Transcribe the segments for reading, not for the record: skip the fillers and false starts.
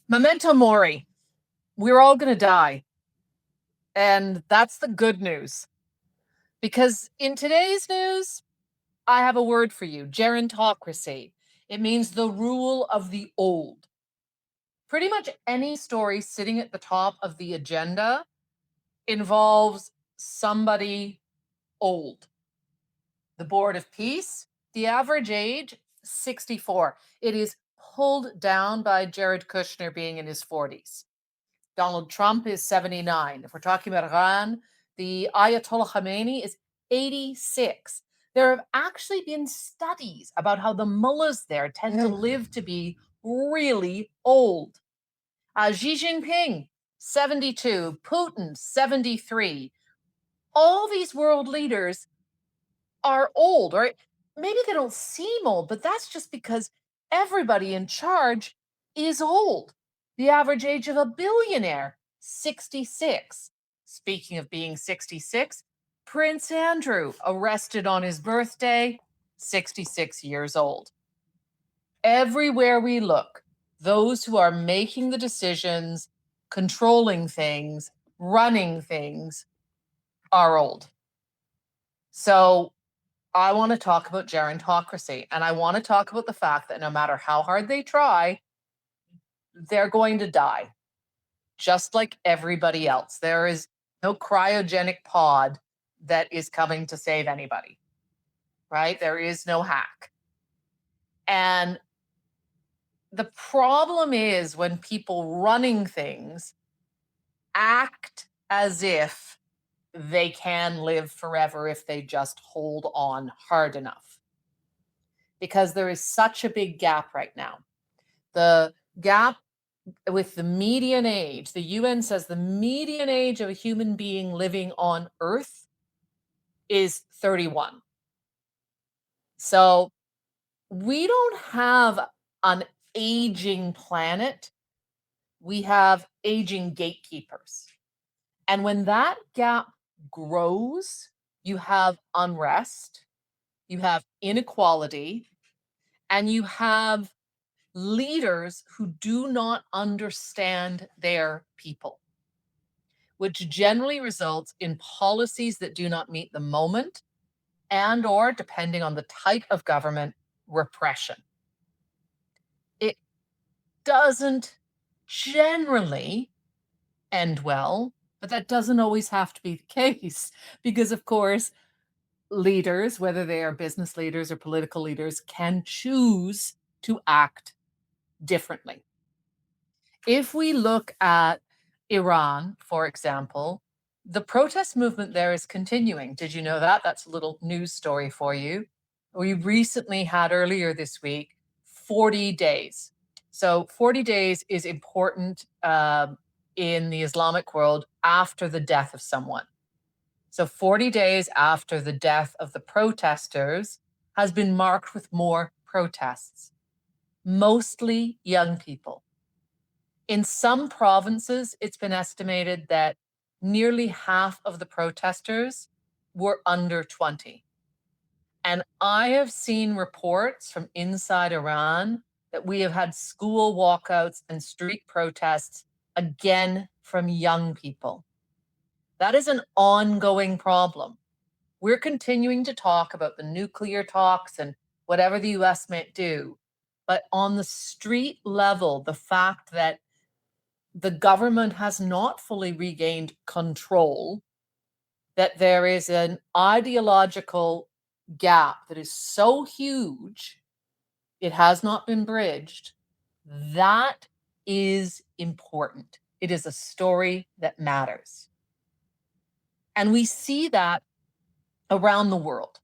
Memento Mori. We're all going to die. And that's the good news. Because in today's news, I have a word for you: gerontocracy. It means the rule of the old. Pretty much any story sitting at the top of the agenda involves somebody old. The Board of Peace, the average age, 64. It is pulled down by Jared Kushner being in his 40s. Donald Trump is 79. If we're talking about Iran, the Ayatollah Khamenei is 86. There have actually been studies about how the mullahs there tend to live to be really old. Xi Jinping, 72. Putin, 73. All these world leaders are old, or maybe they don't seem old, but that's just because everybody in charge is old. The average age of a billionaire, 66. Speaking of being 66, Prince Andrew, arrested on his birthday, 66 years old. Everywhere we look, those who are making the decisions, controlling things, running things, are old. So I want to talk about gerontocracy, and I want to talk about the fact that no matter how hard they try, they're going to die, just like everybody else. There is no cryogenic pod that is coming to save anybody, right? There is no hack. And the problem is when people running things act as if they can live forever if they just hold on hard enough. Because there is such a big gap right now. The gap with the median age, the UN says the median age of a human being living on Earth is 31. So we don't have an aging planet. We have aging gatekeepers. And when that gap grows, you have unrest, you have inequality, and you have leaders who do not understand their people, which generally results in policies that do not meet the moment and or, depending on the type of government, repression. It doesn't generally end well, but that doesn't always have to be the case because, of course, leaders, whether they are business leaders or political leaders, can choose to act differently. If we look at Iran, for example, the protest movement there is continuing. Did you know that? That's a little news story for you. We recently had, earlier this week, 40 days. So 40 days is important in the Islamic world after the death of someone. So 40 days after the death of the protesters has been marked with more protests, mostly young people. In some provinces, it's been estimated that nearly half of the protesters were under 20. And I have seen reports from inside Iran that we have had school walkouts and street protests again from young people. That is an ongoing problem. We're continuing to talk about the nuclear talks and whatever the US might do. But on the street level, the fact that the government has not fully regained control, that there is an ideological gap that is so huge, it has not been bridged, that is important. It is a story that matters. And we see that around the world.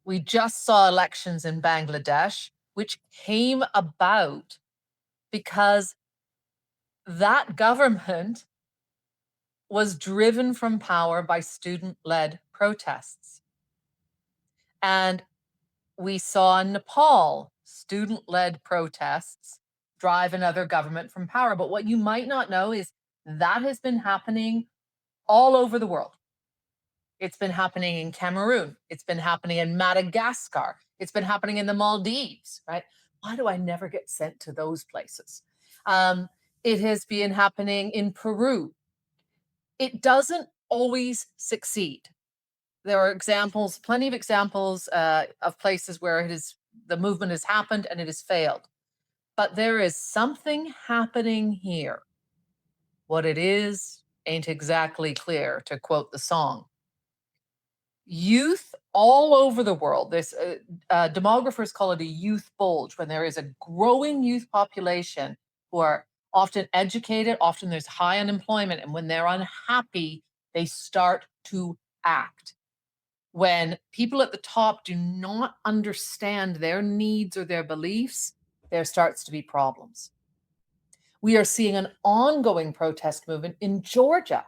We just saw elections in Bangladesh, which came about because that government was driven from power by student-led protests. And we saw in Nepal student-led protests drive another government from power. But what you might not know is that has been happening all over the world. It's been happening in Cameroon. It's been happening in Madagascar. It's been happening in the Maldives, right? Why do I never get sent to those places? Um, it has been happening in Peru. It doesn't always succeed. There are examples, plenty of examples of places where the movement has happened and it has failed. But there is something happening here. What it is ain't exactly clear, to quote the song. Youth all over the world, demographers call it a youth bulge, when there is a growing youth population who are often educated, often there's high unemployment, and when they're unhappy, they start to act. When people at the top do not understand their needs or their beliefs, there starts to be problems. We are seeing an ongoing protest movement in Georgia,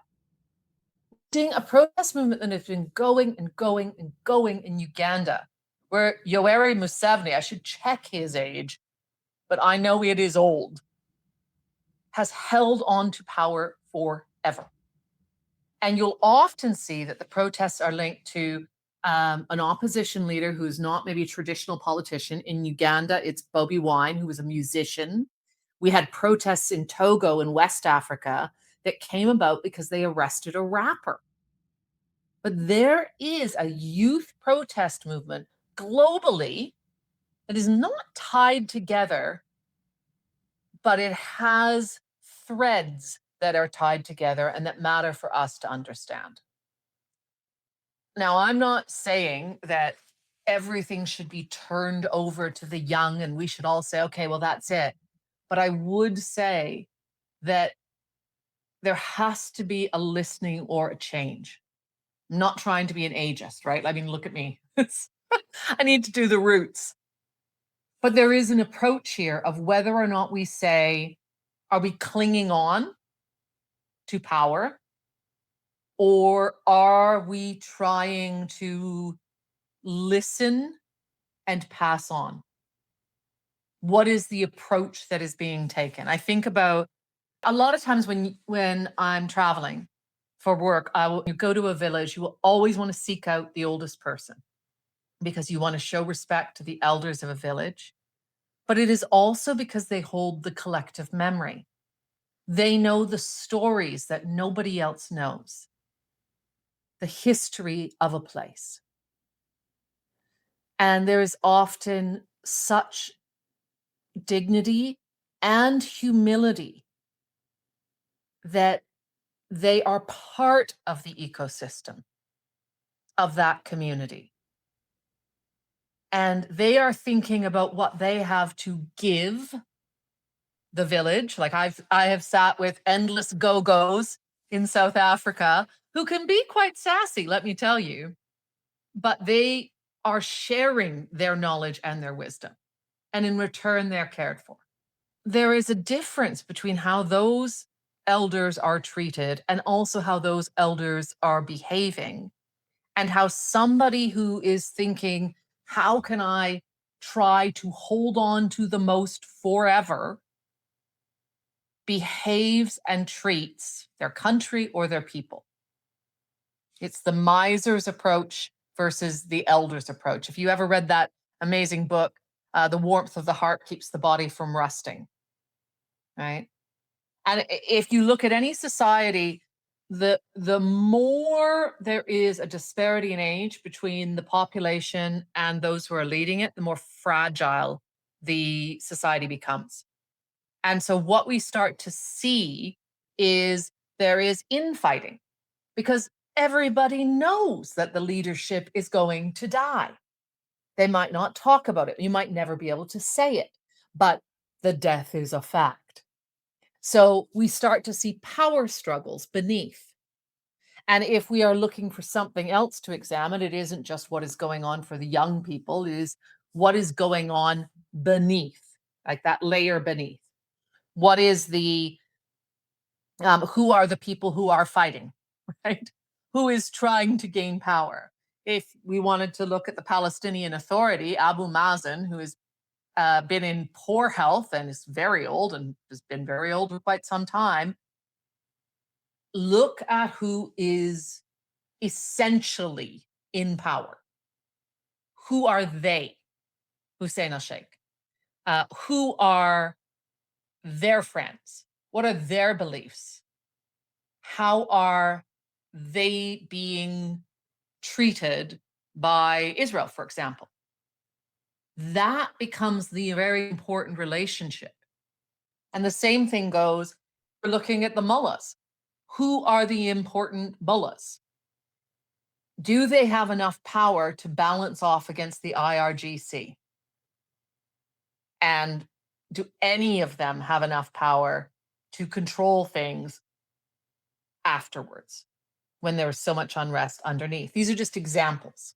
seeing a protest movement that has been going and going and going in Uganda, where Yoweri Museveni, I should check his age, but I know it is old, has held on to power forever. And you'll often see that the protests are linked to an opposition leader who's not maybe a traditional politician. In Uganda, it's Bobi Wine, who was a musician. We had protests in Togo in West Africa that came about because they arrested a rapper. But there is a youth protest movement globally that is not tied together, but it has threads that are tied together and that matter for us to understand. Now, I'm not saying that everything should be turned over to the young and we should all say, okay, well, that's it. But I would say that there has to be a listening or a change. I'm not trying to be an ageist, right? I mean, look at me. I need to do the roots. But there is an approach here of whether or not we say, are we clinging on to power? Or are we trying to listen and pass on? What is the approach that is being taken? I think about a lot of times when I'm traveling for work, you go to a village, you will always want to seek out the oldest person because you want to show respect to the elders of a village. But it is also because they hold the collective memory. They know the stories that nobody else knows, the history of a place. And there is often such dignity and humility that they are part of the ecosystem of that community. And they are thinking about what they have to give the village. Like I have sat with endless go-go's in South Africa who can be quite sassy, let me tell you, but they are sharing their knowledge and their wisdom. And in return, they're cared for. There is a difference between how those elders are treated and also how those elders are behaving, and how somebody who is thinking, how can I try to hold on to the most forever, behaves and treats their country or their people. It's the miser's approach versus the elder's approach. If you ever read that amazing book, The Warmth of the Heart Keeps the Body from Rusting, right? And if you look at any society, the more there is a disparity in age between the population and those who are leading it, the more fragile the society becomes. And so what we start to see is there is infighting because everybody knows that the leadership is going to die. They might not talk about it. You might never be able to say it, but the death is a fact. So we start to see power struggles beneath. And if we are looking for something else to examine, it isn't just what is going on for the young people, it is what is going on beneath, like that layer beneath. What is who are the people who are fighting, right? Who is trying to gain power? If we wanted to look at the Palestinian Authority, Abu Mazen, who has been in poor health and is very old and has been very old for quite some time, look at who is essentially in power. Who are they? Hussein al-Sheikh. Who are their friends? What are their beliefs? How are they being treated by Israel, for example? That becomes the very important relationship. And the same thing goes for looking at the mullahs. Who are the important mullahs? Do they have enough power to balance off against the IRGC? And do any of them have enough power to control things afterwards when there's so much unrest underneath? These are just examples,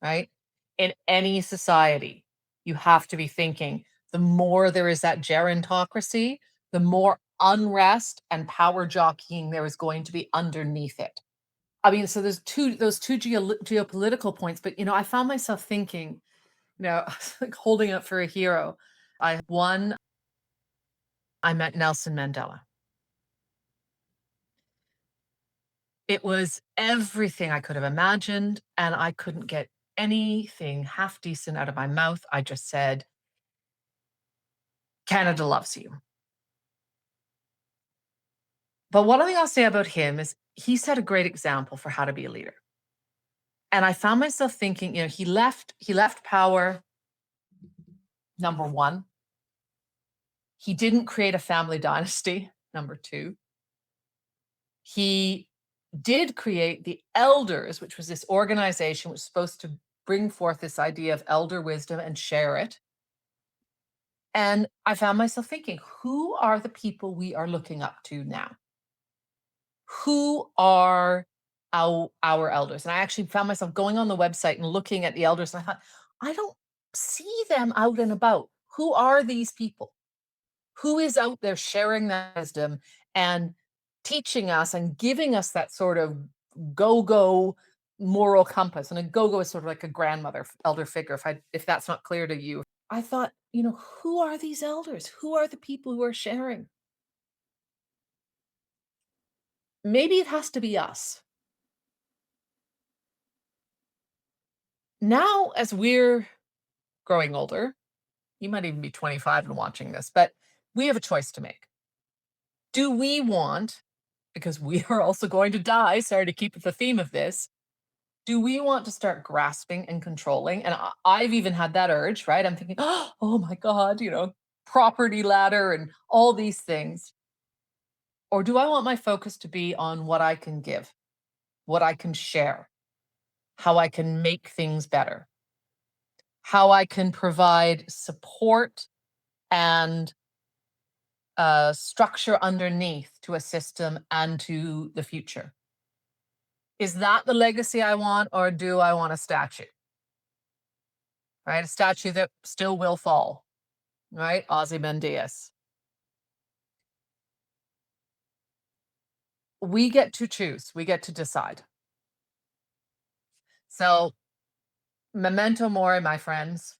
right? In any society, you have to be thinking the more there is that gerontocracy, the more unrest and power jockeying there is going to be underneath it. I mean, so there's those two geopolitical points, but I found myself thinking, like holding up for a hero. I met Nelson Mandela. It was everything I could have imagined, and I couldn't get anything half decent out of my mouth. I just said, Canada loves you. But one thing I'll say about him is he set a great example for how to be a leader. And I found myself thinking, he left power, number one. He didn't create a family dynasty, number two. He did create the elders, which was this organization which was supposed to bring forth this idea of elder wisdom and share it. And I found myself thinking, who are the people we are looking up to now? Who are our elders? And I actually found myself going on the website and looking at the elders, and I thought, I don't see them out and about. Who are these people? Who is out there sharing that wisdom and teaching us and giving us that sort of go-go moral compass? And a go-go is sort of like a grandmother, elder figure, if that's not clear to you. I thought, who are these elders? Who are the people who are sharing? Maybe it has to be us. Now, as we're growing older, you might even be 25 and watching this, but we have a choice to make. Do we want, because we are also going to die, sorry to keep with the theme of this, do we want to start grasping and controlling? And I've even had that urge, right? I'm thinking, oh my God, property ladder and all these things. Or do I want my focus to be on what I can give, what I can share, how I can make things better, how I can provide support and structure underneath to a system and to the future? Is that the legacy I want, or do I want a statue? Right? A statue that still will fall, right? Ozymandias. We get to choose, we get to decide. So, memento mori, my friends.